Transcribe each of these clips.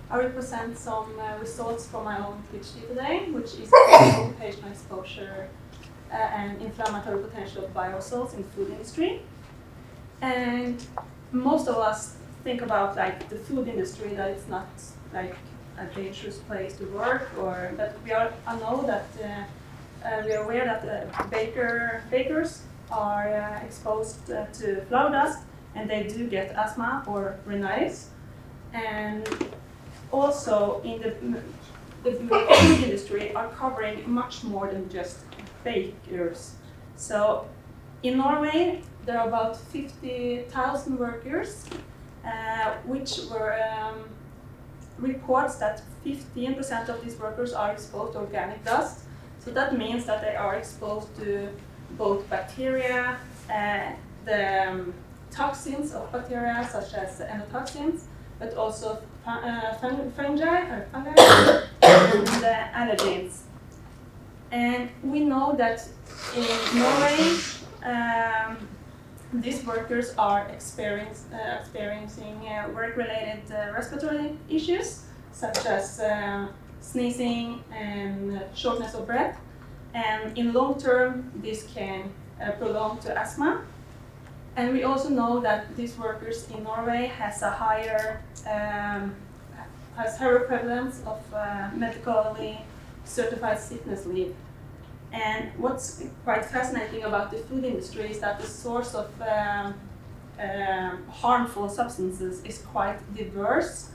I will present some results from my own PhD today, which is occupational exposure and inflammatory potential of bioaerosols in the food industry. And most of us think about like the food industry, that it's not like a dangerous place to work, but I know that we are aware that bakers are exposed to flour dust, and they do get asthma or rhinitis. And also in the food industry are covering much more than just bakers. So in Norway, there are about 50,000 workers, which were reports that 15% of these workers are exposed to organic dust. So that means that they are exposed to both bacteria, the toxins of bacteria such as endotoxins, but also fungi and allergens. And we know that in Norway, these workers are experiencing work-related respiratory issues, such as sneezing and shortness of breath. And in long term, this can prolong to asthma. And we also know that these workers in Norway has higher prevalence of medically certified sickness leave. And what's quite fascinating about the food industry is that the source of harmful substances is quite diverse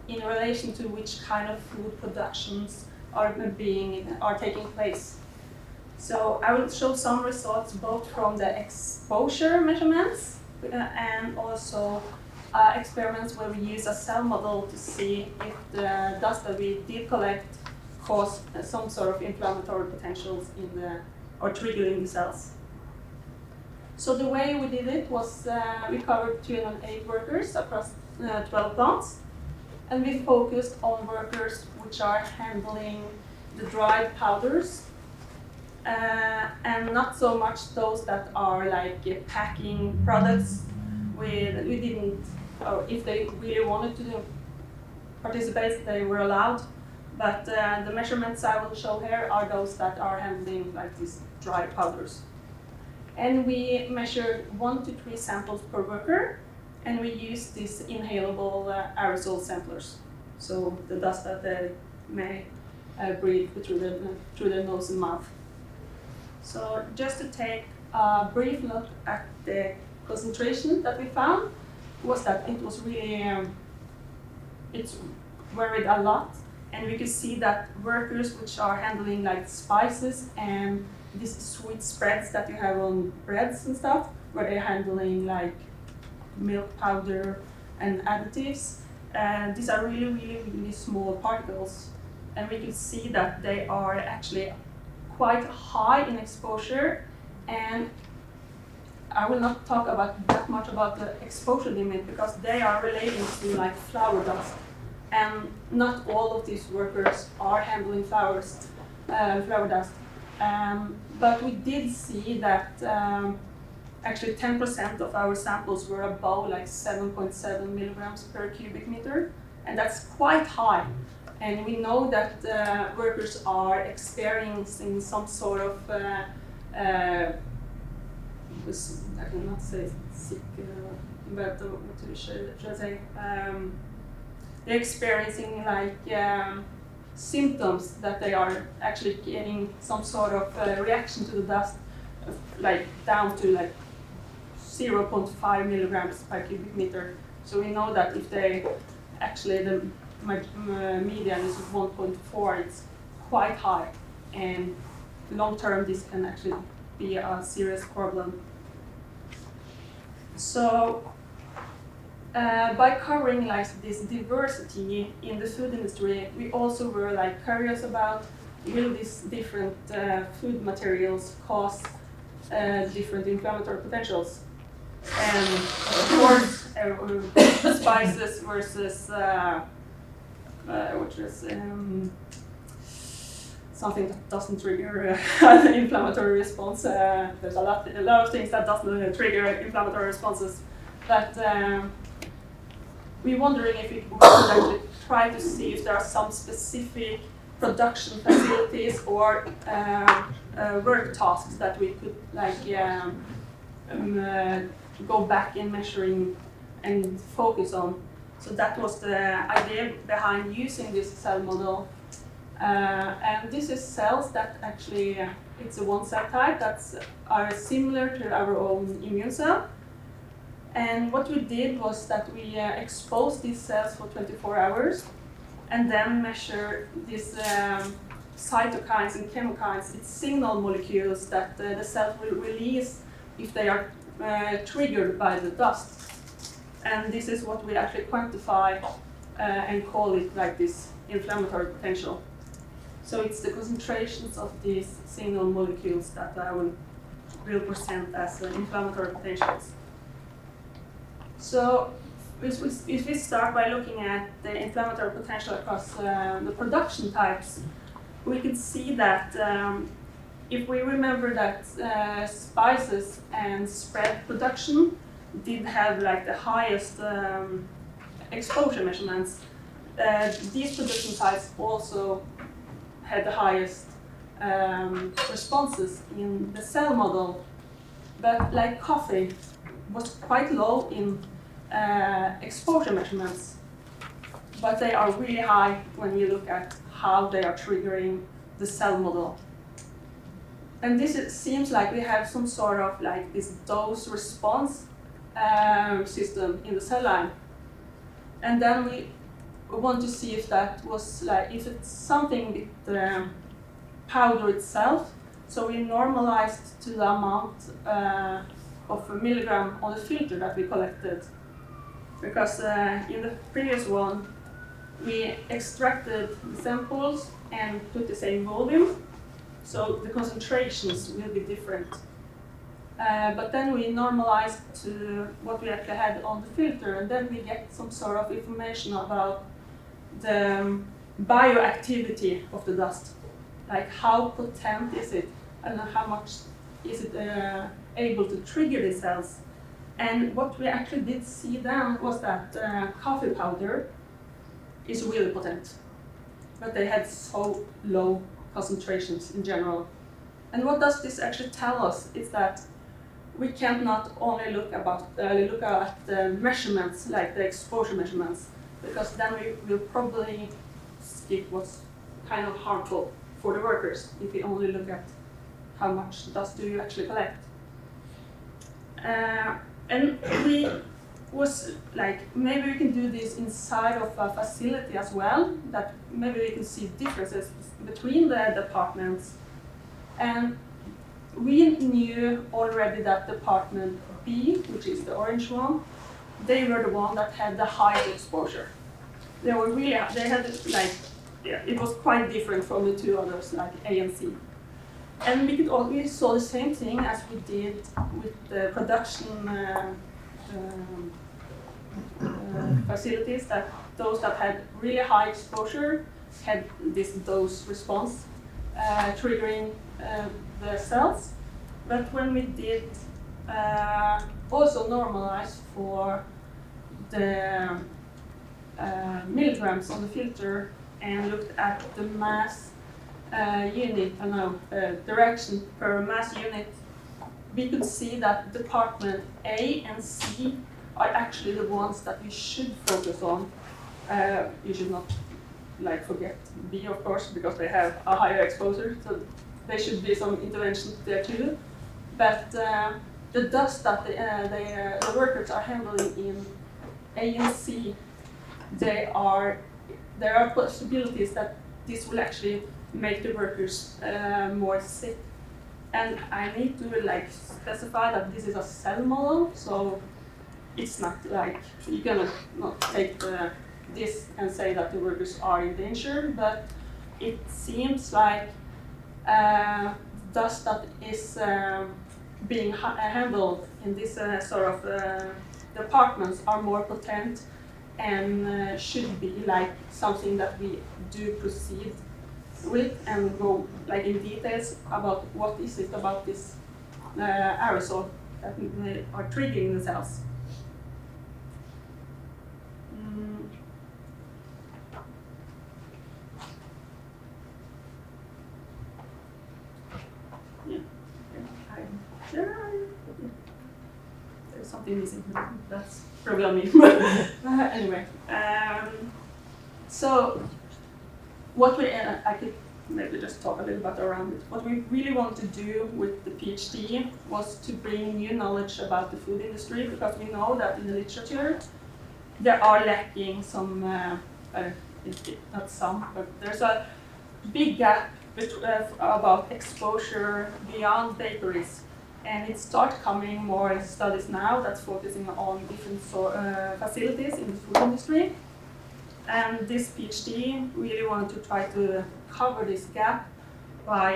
in relation to which kind of food productions are taking place. So I will show some results both from the exposure measurements and also experiments where we use a cell model to see if the dust that we did collect cause some sort of inflammatory potentials or triggering the cells. So the way we did it was we covered 208 workers across 12 plants, and we focused on workers which are handling the dried powders, and not so much those that are like packing products. We didn't, or if they really wanted to participate, they were allowed. But the measurements I will show here are those that are handling like these dry powders. And we measured 1 to 3 samples per worker, and we used these inhalable aerosol samplers. So the dust that they may breathe through their nose and mouth. So just to take a brief look at the concentration that we found, was that it was really, it varied a lot. And we could see that workers which are handling like spices and these sweet spreads that you have on breads and stuff, where they're handling like milk powder and additives, these are really small particles. And we could see that they are actually quite high in exposure. And I will not talk about that much about the exposure limit because they are relating to like flour dust. And not all of these workers are handling flour dust. But we did see that actually 10% of our samples were above like 7.7 milligrams per cubic meter, and that's quite high. And we know that workers are experiencing some sort of, I cannot say sick, but what should I say? They're experiencing like symptoms that they are actually getting some sort of reaction to the dust, like down to like 0.5 milligrams per cubic meter. So we know that if they actually the median is 1.4, it's quite high, and long term this can actually be a serious problem. So by covering like this diversity in the food industry, we also were like curious about will these different food materials cause different inflammatory potentials. And of course, spices versus which is something that doesn't trigger an inflammatory response. There's a lot of things that doesn't trigger inflammatory responses, but we're wondering if we could actually try to see if there are some specific production facilities or work tasks that we could go back in measuring and focus on. So that was the idea behind using this cell model. And this is cells that actually, it's a one cell type that are similar to our own immune cell. And what we did was that we exposed these cells for 24 hours and then measure these cytokines and chemokines, it's signal molecules that the cells will release if they are triggered by the dust. And this is what we actually quantify and call it like this inflammatory potential. So it's the concentrations of these signal molecules that I will present as inflammatory potentials. So if we start by looking at the inflammatory potential across the production types, we can see that if we remember that spices and spread production did have like the highest exposure measurements, these production types also had the highest responses in the cell model. But like coffee was quite low in exposure measurements, but they are really high when you look at how they are triggering the cell model. And this seems like we have some sort of like this dose response system in the cell line. And then we want to see if that was like, if it's something with the powder itself. So we normalized to the amount of a milligram on the filter that we collected. Because in the previous one, we extracted the samples and put the same volume. So the concentrations will be different. But then we normalized to what we actually had on the filter, and then we get some sort of information about the bioactivity of the dust. Like how potent is it, and how much is it able to trigger the cells. And what we actually did see then was that coffee powder is really potent, but they had so low concentrations in general. And what does this actually tell us is that we can't not only look at the measurements, like the exposure measurements, because then we will probably skip what's kind of harmful for the workers if we only look at how much dust do you actually collect. And we was like, maybe we can do this inside of a facility as well, that maybe we can see differences between the departments. And we knew already that department B, which is the orange one, they were the one that had the highest exposure. They were really, they had like, yeah, it was quite different from the two others, like A and C. And we saw the same thing as we did with the production facilities, that those that had really high exposure had this dose response triggering the cells. But when we did also normalize for the milligrams on the filter and looked at the mass unit, direction per mass unit, we could see that department A and C are actually the ones that we should focus on. You should not forget B, of course, because they have a higher exposure, so there should be some intervention there too. But the dust that the workers are handling in A and C, there are possibilities that this will actually make the workers more sick. And I need to specify that this is a cell model, so it's not like you cannot not take this and say that the workers are in danger, but it seems like dust that is being handled in this sort of departments are more potent and should be something that we do proceed with and go in details about what is it about this aerosol that are triggering the cells. be missing. That's probably on me. Anyway, so what we I could maybe just talk a little bit around it. What we really want to do with the PhD was to bring new knowledge about the food industry, because we know that in the literature there are lacking some, not some, but there's a big gap about exposure beyond bakeries. And it starts coming more studies now that's focusing on different facilities in the food industry. And this PhD really wanted to try to cover this gap by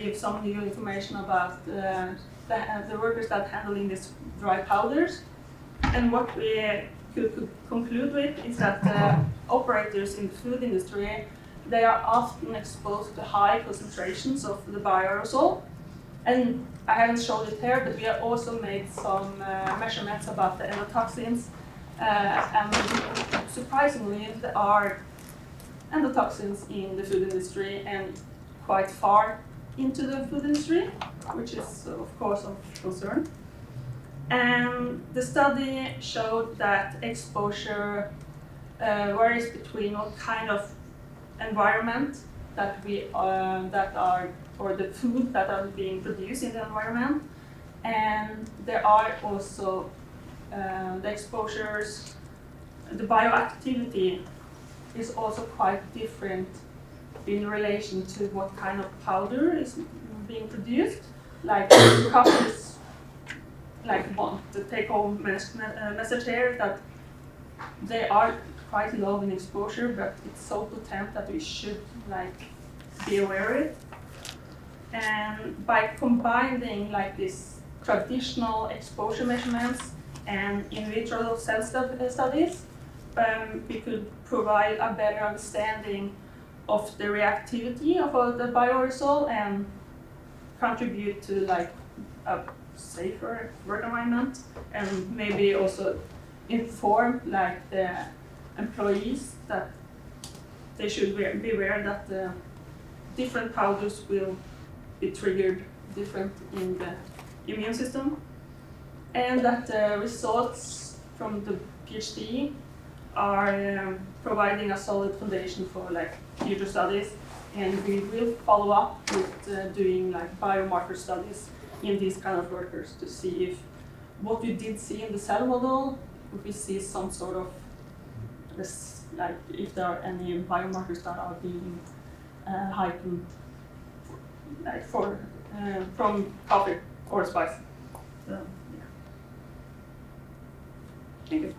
give some new information about the workers that are handling these dry powders. And what we could conclude with is that operators in the food industry, they are often exposed to high concentrations of the bioaerosol. And I haven't showed it here, but we have also made some measurements about the endotoxins. And surprisingly, there are endotoxins in the food industry and quite far into the food industry, which is of course of concern. And the study showed that exposure varies between what kind of environment that or the food that are being produced in the environment, and there are also the exposures, the bioactivity is also quite different in relation to what kind of powder is being produced. Like coffee is like the take-home message here that they are quite low in exposure, but it's so potent that we should be aware of it. And by combining this traditional exposure measurements and in vitro cell studies, we could provide a better understanding of the reactivity of the bioaerosol and contribute to a safer work environment, and maybe also inform the employees that they should be aware that the different powders will be triggered different in the immune system, and that the results from the PhD are providing a solid foundation for future studies, and we will follow up with doing biomarker studies in these kind of workers to see if what we did see in the cell model, if we see some sort of this, if there are any biomarkers that are being heightened from coffee or spice. So, yeah. Thank you.